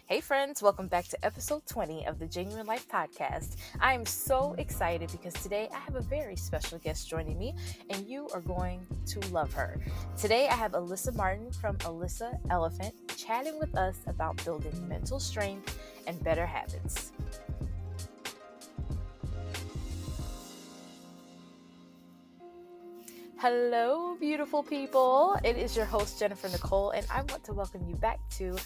Hey, friends, welcome back to episode 20 of the Genuine Life podcast. I am so excited because today I have a very special guest joining me, and you are going to love her. Today I have Alissa Martin from Alissa Elephant chatting with us about building mental strength and better habits. Hello, beautiful people. It is your host, Jennifer Nicole, and I want to welcome you back to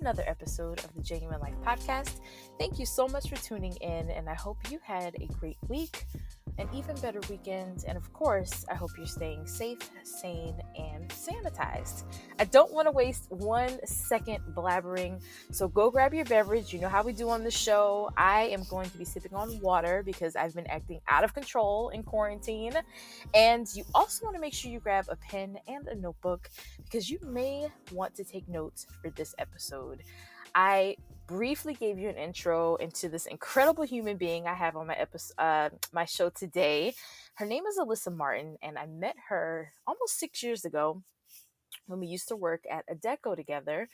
another episode of the Genuine Life podcast. Thank you so much for tuning in, and I hope you had a great week, an even better weekend, and of course, I hope you're staying safe, sane, and sanitized. I don't want to waste 1 second blabbering, so go grab your beverage. You know how we do on the show. I am going to be sipping on water because I've been acting out of control in quarantine. And you also want to make sure you grab a pen and a notebook because you may want to take notes for this episode. I briefly gave you an intro into this incredible human being I have on my show today. Her name is Alissa Martin, and I met her almost 6 years ago when we used to work at Adecco together.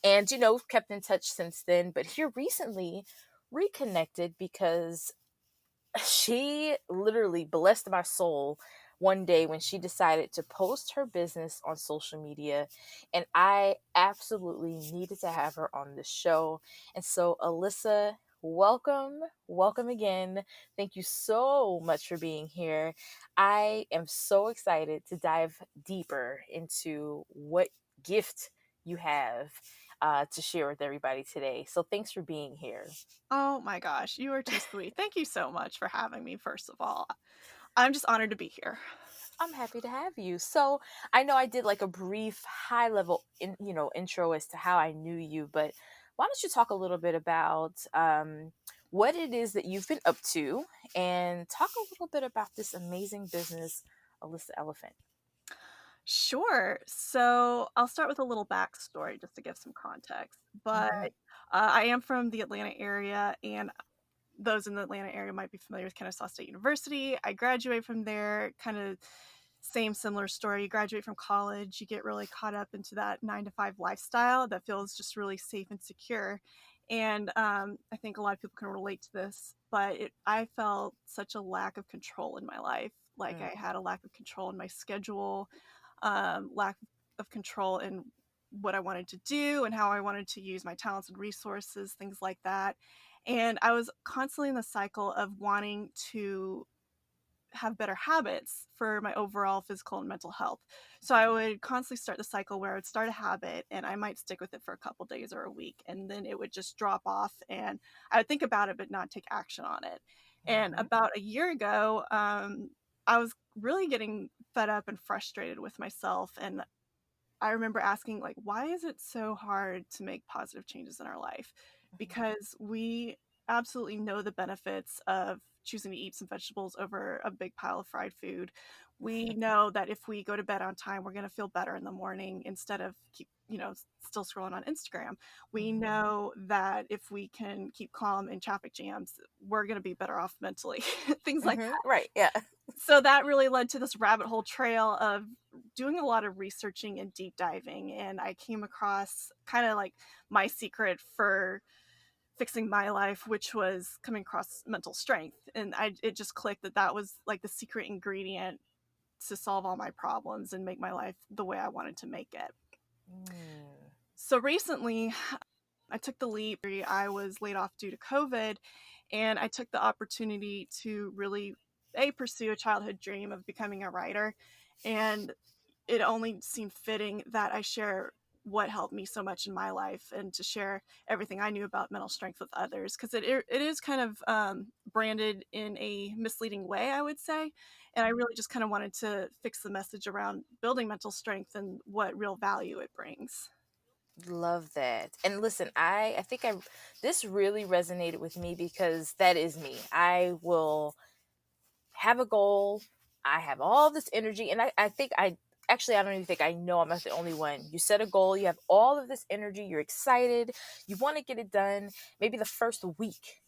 And, we've kept in touch since then, but here recently reconnected because she literally blessed my soul one day when she decided to post her business on social media, and I absolutely needed to have her on the show. And so, Alissa, welcome again. Thank you so much for being here. I am so excited to dive deeper into what gift you have to share with everybody today. So thanks for being here. Oh my gosh, you are too sweet. Thank you so much for having me, first of all. I'm just honored to be here. I'm happy to have you. So I know I did like a brief high level intro as to how I knew you, but why don't you talk a little bit about what it is that you've been up to and talk a little bit about this amazing business, Alissa Elephant. Sure. So I'll start with a little backstory just to give some context. But Mm-hmm. I am from the Atlanta area, and those in the Atlanta area might be familiar with Kennesaw State University. I graduated from there, kind of same similar story. You graduate from college, you get really caught up into that 9 to 5 lifestyle that feels just really safe and secure. And I think a lot of people can relate to this, but I felt such a lack of control in my life. Like I had a lack of control in my schedule, lack of control in what I wanted to do and how I wanted to use my talents and resources, things like that. And I was constantly in the cycle of wanting to have better habits for my overall physical and mental health. So I would constantly start the cycle where I would start a habit and I might stick with it for a couple days or a week, and then it would just drop off and I would think about it but not take action on it. And Mm-hmm. about a year ago, I was really getting fed up and frustrated with myself, and I remember asking, like, why is it so hard to make positive changes in our life? Because we absolutely know the benefits of choosing to eat some vegetables over a big pile of fried food. We know that if we go to bed on time, we're going to feel better in the morning instead of still scrolling on Instagram. We Mm-hmm. know that if we can keep calm in traffic jams, we're going to be better off mentally. Things like Mm-hmm. Right. Yeah. so that really led to this rabbit hole trail of doing a lot of researching and deep diving, and I came across kind of like my secret for fixing my life, which was coming across mental strength. And it just clicked that that was like the secret ingredient to solve all my problems and make my life the way I wanted to make it. Mm. So recently I took the leap. I was laid off due to COVID, and I took the opportunity to really pursue a childhood dream of becoming a writer. And it only seemed fitting that I share what helped me so much in my life and to share everything I knew about mental strength with others, because it is kind of branded in a misleading way, I would say. And I really just kind of wanted to fix the message around building mental strength and what real value it brings. Love that. And listen, I think this really resonated with me because that is me. I will have a goal. I have all this energy, and I think actually, I don't even think I know I'm not the only one. You set a goal, you have all of this energy, you're excited, you want to get it done. Maybe the first week,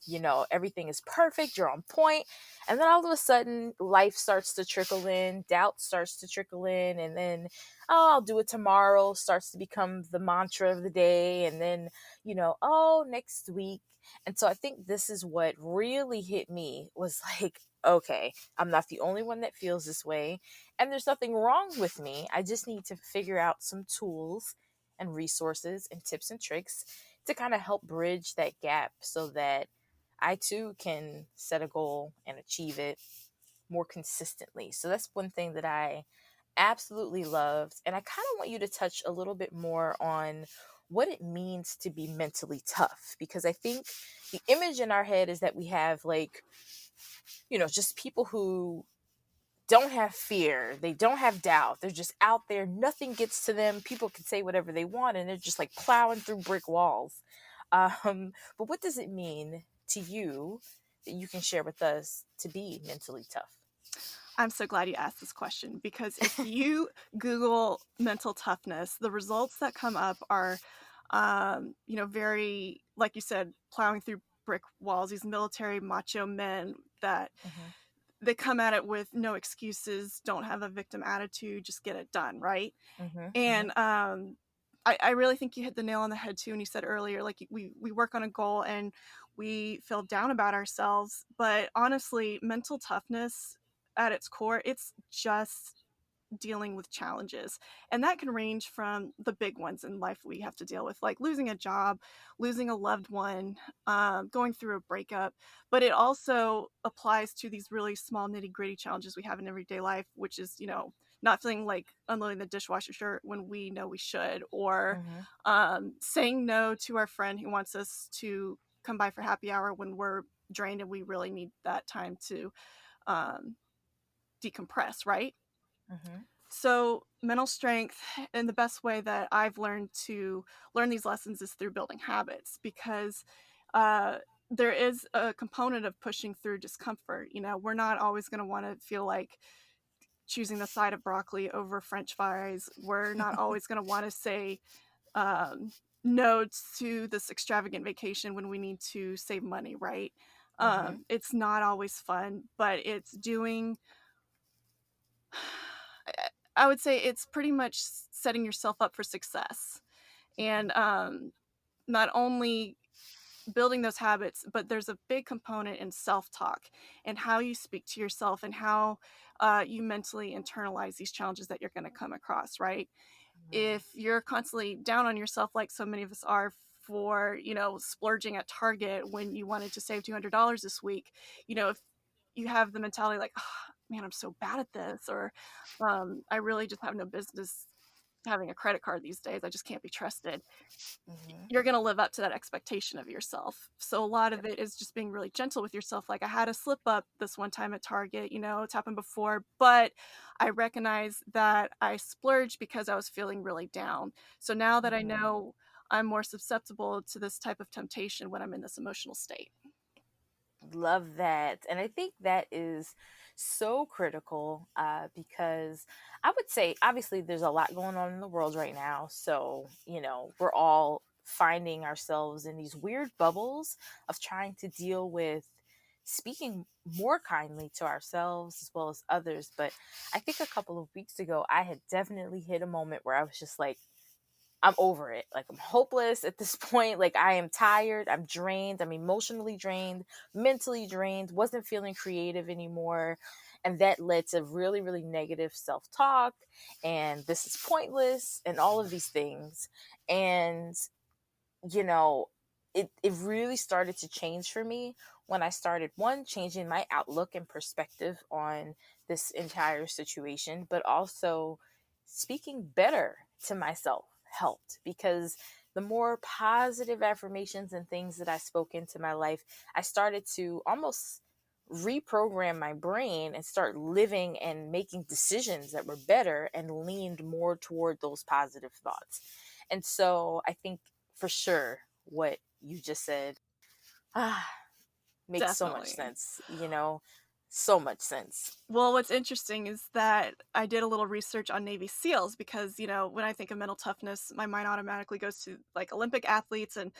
everything is perfect, you're on point, and then all of a sudden, life starts to trickle in, doubt starts to trickle in, and then, oh, I'll do it tomorrow starts to become the mantra of the day, and then, oh, next week. And so I think this is what really hit me was like, okay, I'm not the only one that feels this way. And there's nothing wrong with me. I just need to figure out some tools and resources and tips and tricks to kind of help bridge that gap so that I too can set a goal and achieve it more consistently. So that's one thing that I absolutely loved. And I kind of want you to touch a little bit more on what it means to be mentally tough, because I think the image in our head is that we have, like, just people who don't have fear, they don't have doubt, they're just out there, nothing gets to them, people can say whatever they want, and they're just like plowing through brick walls. But what does it mean to you that you can share with us to be mentally tough? I'm so glad you asked this question, because if you Google mental toughness, the results that come up are, very, like you said, plowing through brick walls, these military macho men that Mm-hmm. they come at it with no excuses, don't have a victim attitude, just get it done, right? Mm-hmm. Mm-hmm. And I really think you hit the nail on the head too. And you said earlier, like we work on a goal and we feel down about ourselves. But honestly, mental toughness at its core, it's just dealing with challenges. And that can range from the big ones in life we have to deal with, like losing a job, losing a loved one, going through a breakup. But it also applies to these really small, nitty gritty challenges we have in everyday life, which is, not feeling like unloading the dishwasher when we know we should, or Mm-hmm. saying no to our friend who wants us to come by for happy hour when we're drained and we really need that time to um, decompress, right? Mm-hmm. So, mental strength, and the best way that I've learned to learn these lessons is through building habits, because uh, there is a component of pushing through discomfort. We're not always going to want to feel like choosing the side of broccoli over French fries. We're not always going to want to say um, no to this extravagant vacation when we need to save money, right? Mm-hmm. It's not always fun, but it's doing I would say it's pretty much setting yourself up for success. And not only building those habits, but there's a big component in self talk and how you speak to yourself and how you mentally internalize these challenges that you're going to come across, right? If you're constantly down on yourself, like so many of us are, for splurging at Target when you wanted to save $200 this week, if you have the mentality like, oh, man, I'm so bad at this, or I really just have no business having a credit card these days, I just can't be trusted, Mm-hmm. you're going to live up to that expectation of yourself. So a lot of it is just being really gentle with yourself. Like, I had a slip up this one time at Target, it's happened before, but I recognize that I splurged because I was feeling really down. So now that I Mm-hmm. know, I'm more susceptible to this type of temptation when I'm in this emotional state. Love that. And I think that is so critical, because I would say, obviously, there's a lot going on in the world right now. So, we're all finding ourselves in these weird bubbles of trying to deal with speaking more kindly to ourselves as well as others. But I think a couple of weeks ago, I had definitely hit a moment where I was just like, I'm over it. Like, I'm hopeless at this point. Like, I am tired. I'm drained. I'm emotionally drained, mentally drained, wasn't feeling creative anymore. And that led to really, really negative self talk. And this is pointless and all of these things. And, you know, it really started to change for me when I started, one, changing my outlook and perspective on this entire situation, but also speaking better to myself helped, because the more positive affirmations and things that I spoke into my life, I started to almost reprogram my brain and start living and making decisions that were better and leaned more toward those positive thoughts. And so I think for sure what you just said, ah, makes so much Definitely. sense. so much sense. Well, what's interesting is that I did a little research on Navy SEALs because, when I think of mental toughness, my mind automatically goes to like Olympic athletes and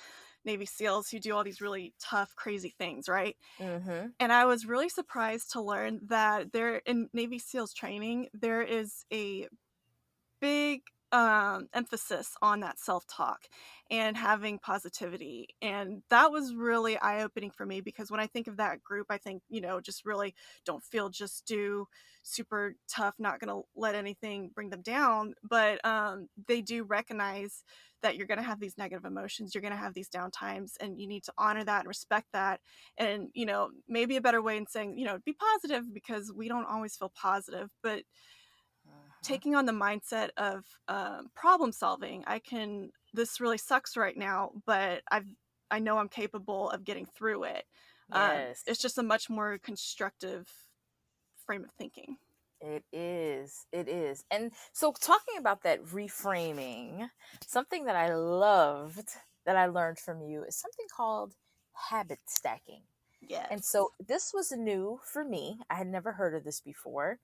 Navy SEALs who do all these really tough, crazy things, right? Mm-hmm. And I was really surprised to learn that there in Navy SEALs training, there is a big emphasis on that self-talk and having positivity, and that was really eye-opening for me because when I think of that group, I think, just really don't feel, just do, super tough, not gonna let anything bring them down, but they do recognize that you're gonna have these negative emotions, you're gonna have these down times, and you need to honor that and respect that. And maybe a better way in saying, be positive, because we don't always feel positive, but Mm-hmm. taking on the mindset of problem solving. This really sucks right now, but I know I'm capable of getting through it. Yes. It's just a much more constructive frame of thinking. It is. It is. And so, talking about that reframing, something that I loved that I learned from you is something called habit stacking. And Yes. so, this was new for me. I had never heard of this before.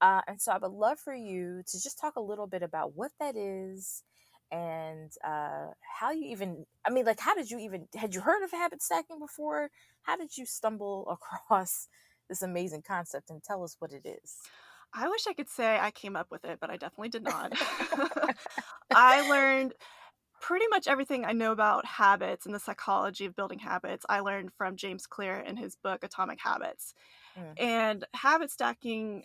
And so, I would love for you to just talk a little bit about what that is and how you even, I mean, like, how did you even, had you heard of habit stacking before? How did you stumble across this amazing concept, and tell us what it is? I wish I could say I came up with it, but I definitely did not. I learned pretty much everything I know about habits and the psychology of building habits. I learned from James Clear in his book Atomic Habits. Mhm. And habit stacking,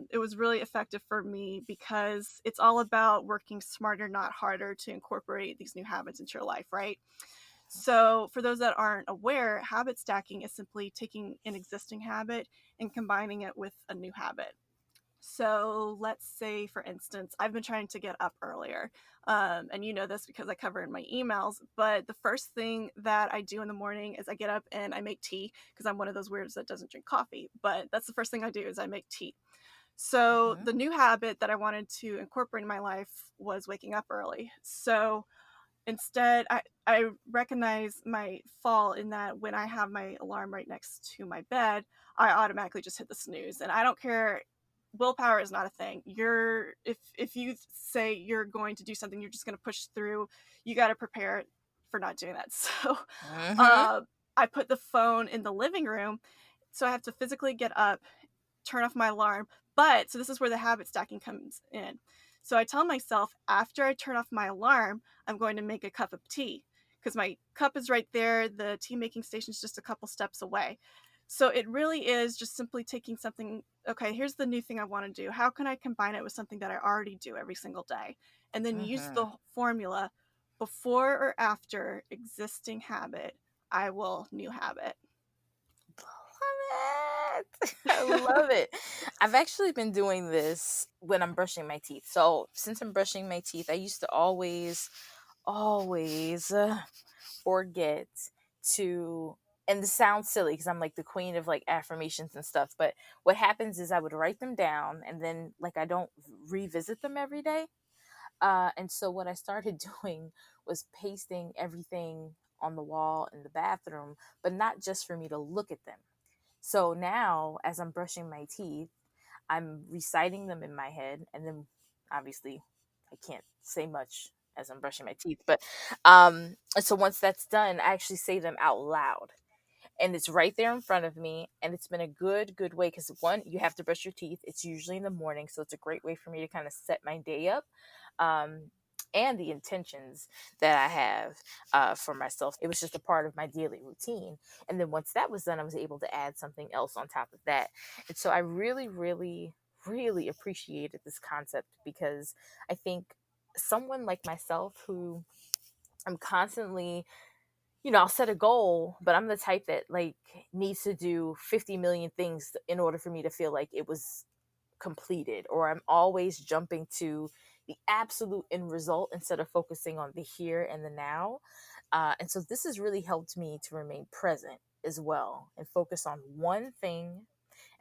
it was really effective for me because it's all about working smarter, not harder, to incorporate these new habits into your life, right? So, for those that aren't aware, habit stacking is simply taking an existing habit and combining it with a new habit. So let's say, for instance, I've been trying to get up earlier. And you know this because I cover in my emails. But the first thing that I do in the morning is I get up and I make tea because I'm one of those weirdos that doesn't drink coffee. But that's the first thing I do is I make tea. So Mhm. the new habit that I wanted to incorporate in my life was waking up early. So instead, I recognize my fall in that when I have my alarm right next to my bed, I automatically just hit the snooze. And I don't care. Willpower is not a thing. If you say you're going to do something, you're just going to push through. You got to prepare for not doing that. So Mhm. uh, I put the phone in the living room. So I have to physically get up, turn off my alarm. But so this is where the habit stacking comes in. So I tell myself after I turn off my alarm, I'm going to make a cup of tea because my cup is right there. The tea making station is just a couple steps away. So it really is just simply taking something. Okay, here's the new thing I want to do. How can I combine it with something that I already do every single day? And then use Mhm. the formula before or after existing habit, I will new habit. Love it. I love it. I've actually been doing this when I'm brushing my teeth. So, since I'm brushing my teeth, I used to always forget to, and this sounds silly because I'm like the queen of like affirmations and stuff, but what happens is I would write them down and then like I don't revisit them every day. And so what I started doing was pasting everything on the wall in the bathroom, but not just for me to look at them. So now, as I'm brushing my teeth, I'm reciting them in my head, and then obviously, I can't say much as I'm brushing my teeth. But so once that's done, I actually say them out loud, and it's right there in front of me. And it's been a good way because one, you have to brush your teeth. It's usually in the morning, so it's a great way for me to kind of set my day up. Um, and the intentions that I have for myself. It was just a part of my daily routine. And then once that was done, I was able to add something else on top of that. And so I really appreciated this concept because I think someone like myself who I'm constantly, I'll set a goal, but I'm the type that like needs to do 50 million things in order for me to feel like it was completed, or I'm always jumping to the absolute end result instead of focusing on the here and the now. And so this has really helped me to remain present as well and focus on one thing.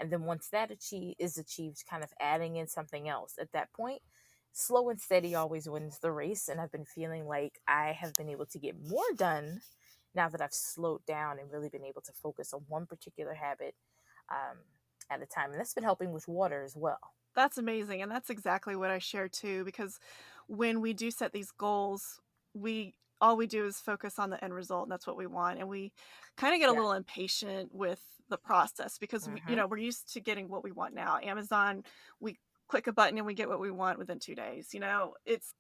And then once that is achieved, kind of adding in something else. At that point, slow and steady always wins the race. And I've been feeling like I have been able to get more done now that I've slowed down and really been able to focus on one particular habit. Um, at a time. And that's been helping with water as well. That's amazing, and that's exactly what I share too, because when we do set these goals, we all we do is focus on the end result, and that's what we want, and we kind of get a Yeah. little impatient with the process because Hmm. we're used to getting what we want now. Amazon, we click a button and we get what we want within 2 days. It's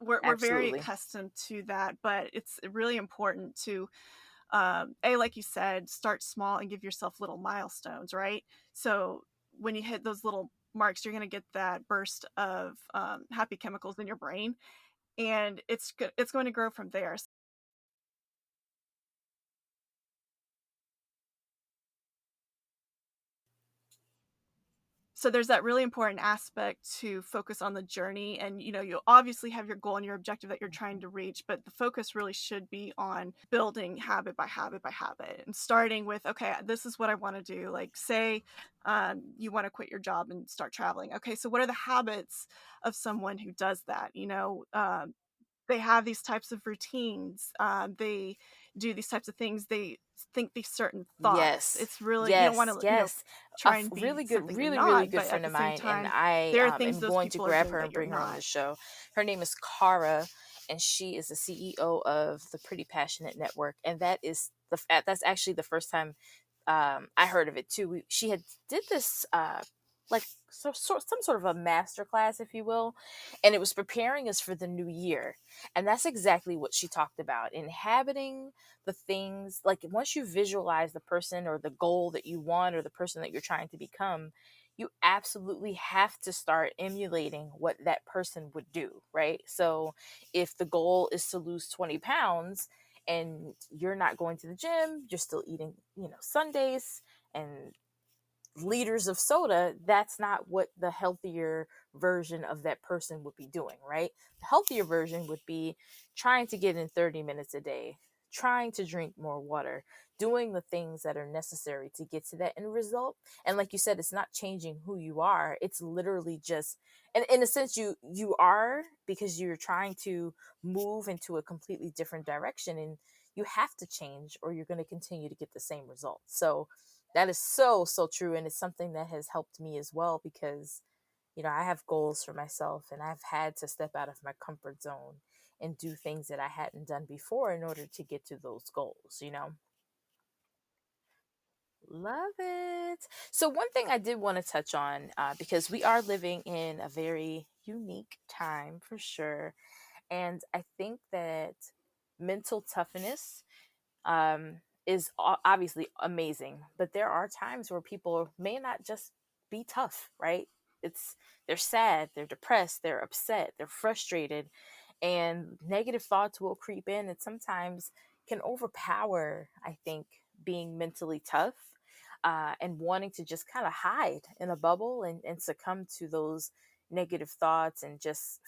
we're very Absolutely. accustomed to that, but it's really important to like you said, start small and give yourself little milestones, right? So when you hit those little marks, you're going to get that burst of happy chemicals in your brain, and it's going to grow from there. So there's that really important aspect to focus on the journey, and you obviously have your goal and your objective that you're trying Mhm. to reach, but the focus really should be on building habit by habit by habit, and starting with, okay, this is what I want to do. Like, say you want to quit your job and start traveling. Okay, so what are the habits of someone who does that? They have these types of routines. They do these types of things. They think these certain thoughts. Yes. It's really, you don't want Yes. to, yes. try and be Really good, something you're really, really not, good but at friend the of same mine, and time, I there are things am those going to people are grab doing her that and you're bring her on not. the show. Her name is Cara, and she is the CEO of the Pretty Passionate Network, and that's actually the first time I heard of it too. She had did this like some sort of a master class, if you will, and it was preparing us for the new year. And that's exactly what she talked about: inhabiting the things. Like, once you visualize the person or the goal that you want or the person that you're trying to become, you absolutely have to start emulating what that person would do, right? So if the goal is to lose 20 pounds and you're not going to the gym, you're still eating, Sundays and liters of soda, that's not what the healthier version of that person would be doing, right? The healthier version would be trying to get in 30 minutes a day, trying to drink more water, doing the things that are necessary to get to that end result. And like you said, it's not changing who you are. It's literally just, and in a sense, you are, because you're trying to move into a completely different direction, and you have to change or you're going to continue to get the same results. So that is so, so true. And it's something that has helped me as well, because, I have goals for myself, and I've had to step out of my comfort zone and do things that I hadn't done before in order to get to those goals. Love it. So, one thing I did want to touch on, because we are living in a very unique time for sure. And I think that mental toughness is obviously amazing, but there are times where people may not just be tough, right? It's They're sad, they're depressed, they're upset, they're frustrated, and negative thoughts will creep in and sometimes can overpower, I think, being mentally tough, and wanting to just kind of hide in a bubble and succumb to those negative thoughts and just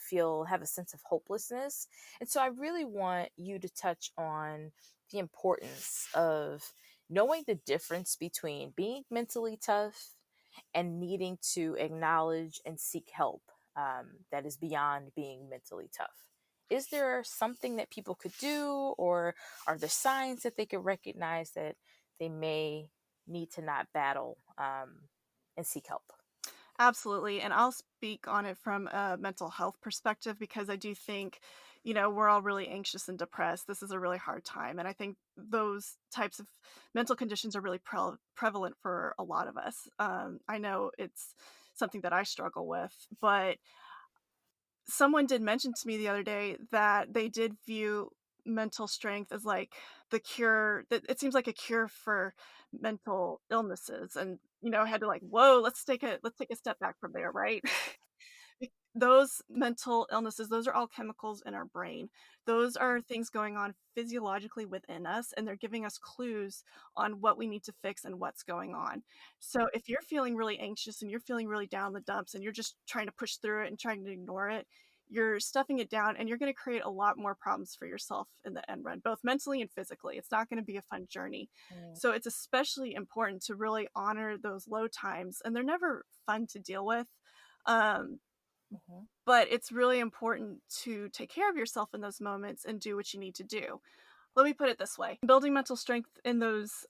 have a sense of hopelessness. And so I really want you to touch on the importance of knowing the difference between being mentally tough and needing to acknowledge and seek help, that is beyond being mentally tough. Is there something that people could do, or are there signs that they could recognize that they may need to not battle, and seek help? Absolutely. And I'll speak on it from a mental health perspective because I do think, we're all really anxious and depressed. This is a really hard time. And I think those types of mental conditions are really prevalent for a lot of us. I know it's something that I struggle with, but someone did mention to me the other day that they did view mental strength as like the cure, that it seems like a cure for mental illnesses. And I had to, like, whoa, let's take a step back from there, right? Those mental illnesses, those are all chemicals in our brain. Those are things going on physiologically within us, and they're giving us clues on what we need to fix and what's going on. So if you're feeling really anxious and you're feeling really down in the dumps and you're just trying to push through it and trying to ignore it, you're stuffing it down, and you're going to create a lot more problems for yourself in the end run, both mentally and physically. It's not going to be a fun journey. Mm. So it's especially important to really honor those low times, and they're never fun to deal with. Um, Mhm. but it's really important to take care of yourself in those moments and do what you need to do. Let me put it this way: building mental strength in those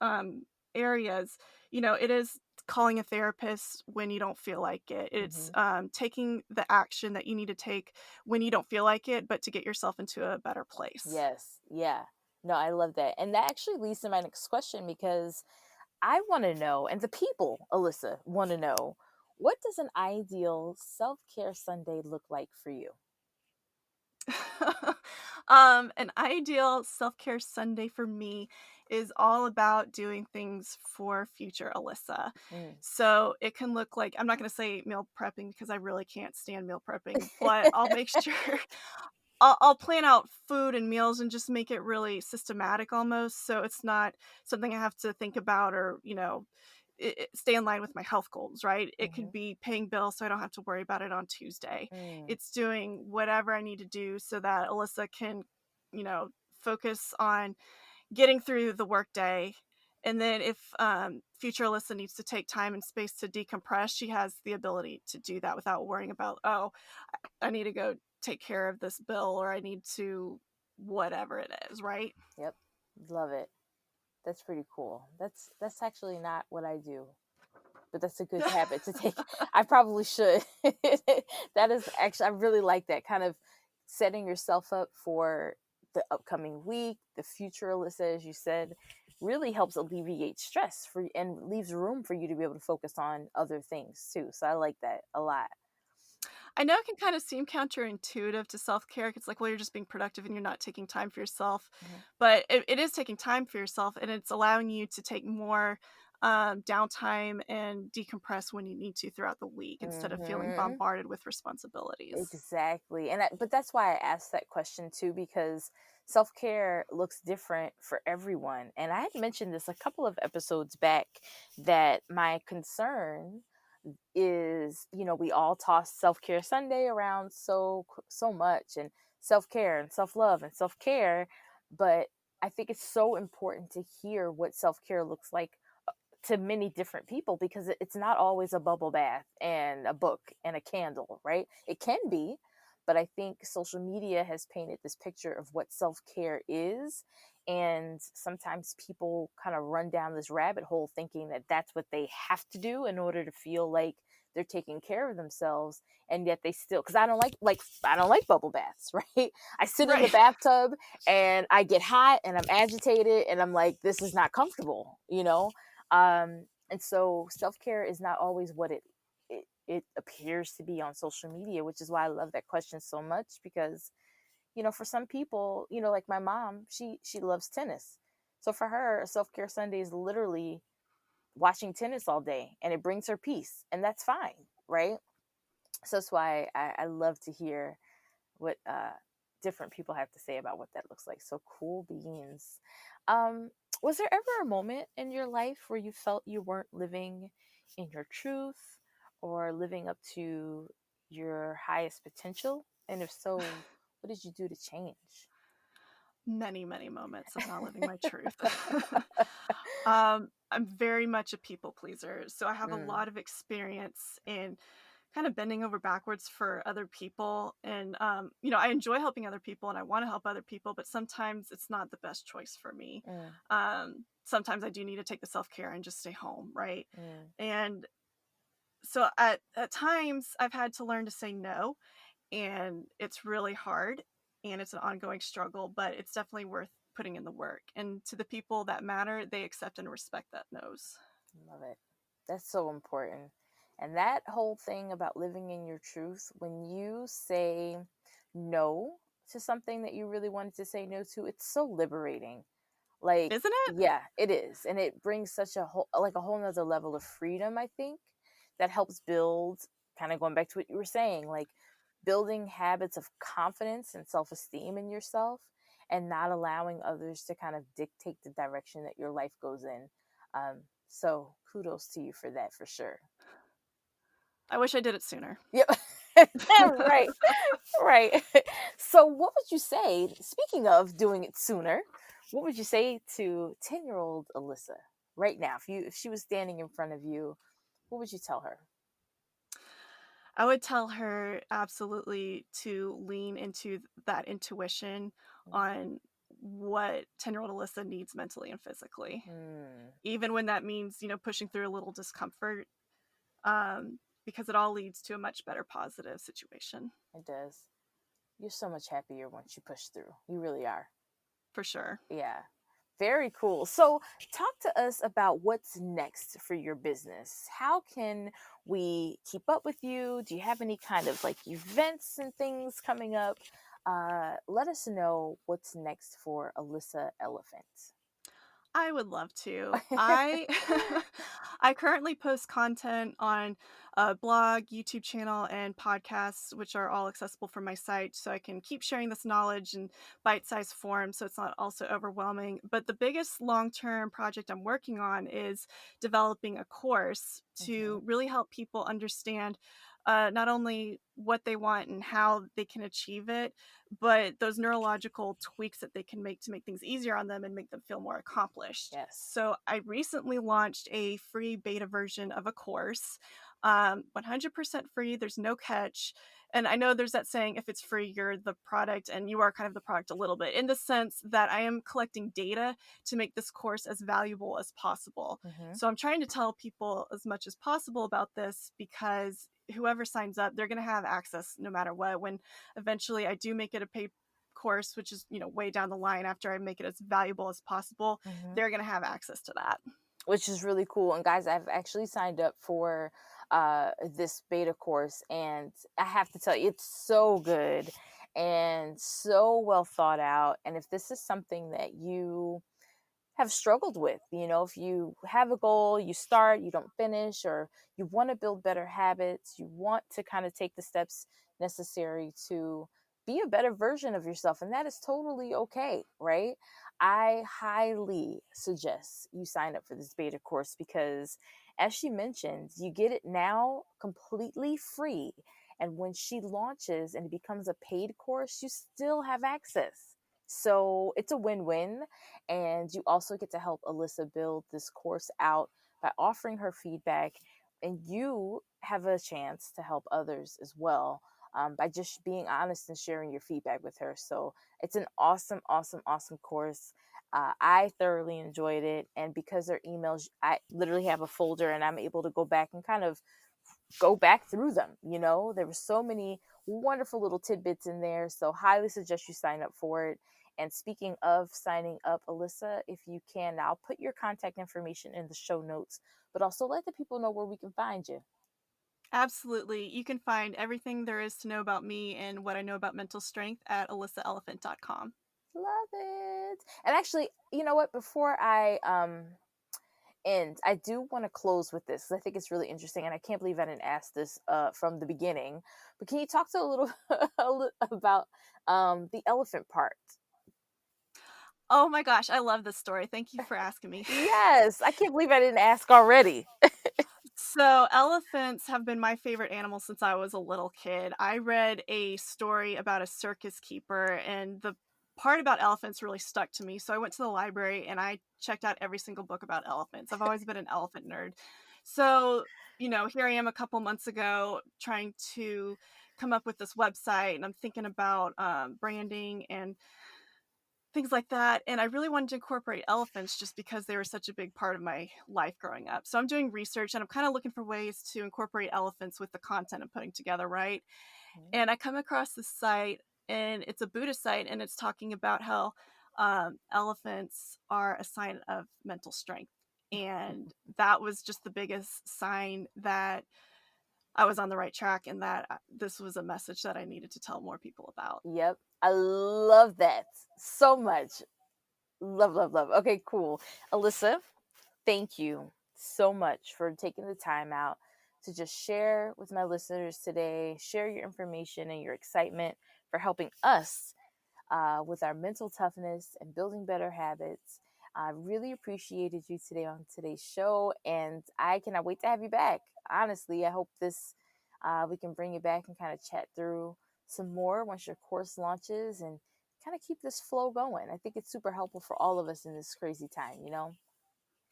areas, it is calling a therapist when you don't feel like it. It's Mm-hmm. taking the action that you need to take when you don't feel like it, but to get yourself into a better place. Yes. Yeah. No, I love that. And that actually leads to my next question because I want to know, and the people, Alissa, want to know, what does an ideal self care Sunday look like for you? An ideal self-care Sunday for me is all about doing things for future Alyssa. Mm. So it can look like, I'm not going to say meal prepping because I really can't stand meal prepping, but I'll make sure I'll plan out food and meals and just make it really systematic almost. So it's not something I have to think about or, stay in line with my health goals, right? It Mm-hmm. could be paying bills so I don't have to worry about it on Tuesday. Mm. It's doing whatever I need to do so that Alyssa can, focus on getting through the workday. And then if future Alyssa needs to take time and space to decompress, she has the ability to do that without worrying about, oh, I need to go take care of this bill or I need to whatever it is, right? Yep. Love it. That's pretty cool. That's actually not what I do, but that's a good habit to take. I probably should. That is actually, I really like that kind of setting yourself up for the upcoming week, the future, Alyssa, as you said, really helps alleviate stress for and leaves room for you to be able to focus on other things too. So I like that a lot. I know it can kind of seem counterintuitive to self-care. It's like, well, you're just being productive and you're not taking time for yourself. Mhm. But it is taking time for yourself and it's allowing you to take more downtime and decompress when you need to throughout the week instead of feeling Mhm. bombarded with responsibilities. Exactly. But that's why I asked that question too, because self care looks different for everyone. And I had mentioned this a couple of episodes back that my concern is, we all toss self care Sunday around so much, and self care and self love and self care. But I think it's so important to hear what self care looks like to many different people because it's not always a bubble bath and a book and a candle, right? It can be, but I think social media has painted this picture of what self care is. And sometimes people kind of run down this rabbit hole thinking that that's what they have to do in order to feel like they're taking care of themselves. And yet they still, because I don't like bubble baths, right? I sit in the Right. bathtub and I get hot and I'm agitated and I'm like, this is not comfortable. And so self-care is not always what it appears to be on social media, which is why I love that question so much because for some people, like my mom, she loves tennis. So for her, a self-care Sunday is literally watching tennis all day and it brings her peace, and that's fine, right? So that's why I love to hear what different people have to say about what that looks like. So cool beans. Um, was there ever a moment in your life where you felt you weren't living in your truth or living up to your highest potential? And if so, what did you do to change? Many, many moments of not living my truth. I'm very much a people pleaser. So I have a Mm, lot of experience in kind of bending over backwards for other people. And, I enjoy helping other people and I want to help other people, but sometimes it's not the best choice for me. mm, Sometimes I do need to take the self care and just stay home, right? mm. And so at times I've had to learn to say no, and it's really hard and it's an ongoing struggle, but it's definitely worth putting in the work. And to the people that matter, they accept and respect that no's. Love it. That's so important. And that whole thing about living in your truth, when you say no to something that you really wanted to say no to, it's so liberating. Like, Isn't it? yeah, it is. And it brings such a whole nother level of freedom, I think, that helps build, kind of going back to what you were saying, like building habits of confidence and self esteem in yourself and not allowing others to kind of dictate the direction that your life goes in. So kudos to you for that, for sure. I wish I did it sooner. Yep. Right. Right. So what would you say, speaking of doing it sooner, what would you say to 10-year-old Alissa right now? If she was standing in front of you, what would you tell her? I would tell her absolutely to lean into that intuition Mm, on what 10-year-old Alissa needs mentally and physically, Mm, even when that means, pushing through a little discomfort, because it all leads to a much better positive situation. it does. You're so much happier once you push through. You really are. For sure. Yeah. Very cool. So, talk to us about what's next for your business. How can we keep up with you? Do you have any kind of like events and things coming up? Let us know what's next for Alissa Elephant. I would love to. I I currently post content on a blog, YouTube channel, and podcasts, which are all accessible from my site, so I can keep sharing this knowledge in bite-sized form, so it's not also overwhelming. But the biggest long-term project I'm working on is developing a course Mhm. to really help people understand not only what they want and how they can achieve it, but those neurological tweaks that they can make to make things easier on them and make them feel more accomplished. Yes. So I recently launched a free beta version of a course, 100% free. There's no catch. And I know there's that saying, if it's free, you're the product, and you are kind of the product a little bit, in the sense that I am collecting data to make this course as valuable as possible. Mhm. So I'm trying to tell people as much as possible about this, because whoever signs up, they're going to have access no matter what. When eventually I do make it a paid course, which is, way down the line after I make it as valuable as possible, Mhm. they're going to have access to that. Which is really cool. And guys, I've actually signed up for this beta course, and I have to tell you, it's so good and so well thought out. And if this is something that you have struggled with, if you have a goal, you start, you don't finish, or you want to build better habits, you want to kind of take the steps necessary to be a better version of yourself, and that is totally okay, right? I highly suggest you sign up for this beta course because, as she mentioned, you get it now completely free. And when she launches and it becomes a paid course, you still have access. So it's a win win. And you also get to help Alissa build this course out by offering her feedback. And you have a chance to help others as well, by just being honest and sharing your feedback with her. So it's an awesome, awesome, awesome course. I thoroughly enjoyed it. And because they're emails, I literally have a folder and I'm able to go back and kind of go back through them. There were so many wonderful little tidbits in there. So highly suggest you sign up for it. And speaking of signing up, Alissa, if you can, I'll put your contact information in the show notes, but also let the people know where we can find you. Absolutely. You can find everything there is to know about me and what I know about mental strength at alissaelephant.com. Love it. And actually, you know what? Before I end, I do want to close with this, 'cause I think it's really interesting, and I can't believe I didn't ask this from the beginning. But can you talk to a little about the elephant part? Oh my gosh, I love this story. Thank you for asking me. Yes, I can't believe I didn't ask already. So, elephants have been my favorite animal since I was a little kid. I read a story about a circus keeper, and the part about elephants really stuck to me. So, I went to the library and I checked out every single book about elephants. I've always been an elephant nerd. So, here I am a couple months ago trying to come up with this website, and I'm thinking about branding and things like that. And I really wanted to incorporate elephants just because they were such a big part of my life growing up. So I'm doing research and I'm kind of looking for ways to incorporate elephants with the content I'm putting together, right? Mhm. And I come across this site, and it's a Buddhist site, and it's talking about how elephants are a sign of mental strength. And that was just the biggest sign that I was on the right track, and that this was a message that I needed to tell more people about. Yep. I love that so much. Love, love, love. Okay, cool. Alissa, thank you so much for taking the time out to just share with my listeners today, share your information and your excitement for helping us with our mental toughness and building better habits. I really appreciated you today on today's show, and I cannot wait to have you back. Honestly, I hope this we can bring you back and kind of chat through some more once your course launches and kind of keep this flow going. I think it's super helpful for all of us in this crazy time.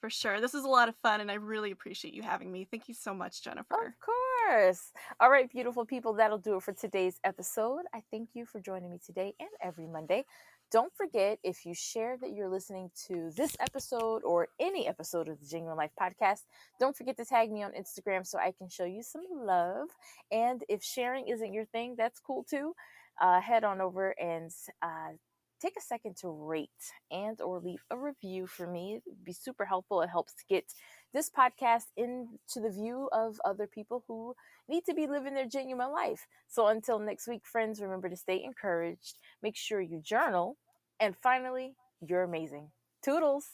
For sure. This is a lot of fun, and I really appreciate you having me. Thank you so much, Of Jennifer. course. All right, beautiful people, that'll do it for today's episode. I thank you for joining me today and every Monday Don't forget, if you share that you're listening to this episode or any episode of the Genuine Life podcast, don't forget to tag me on Instagram so I can show you some love. And if sharing isn't your thing, that's cool too. Head on over and take a second to rate and or leave a review for me. It'd be super helpful. It helps to get this podcast into the view of other people who need to be living their genuine life. So until next week, friends, remember to stay encouraged, make sure you journal, and finally, you're amazing. Toodles!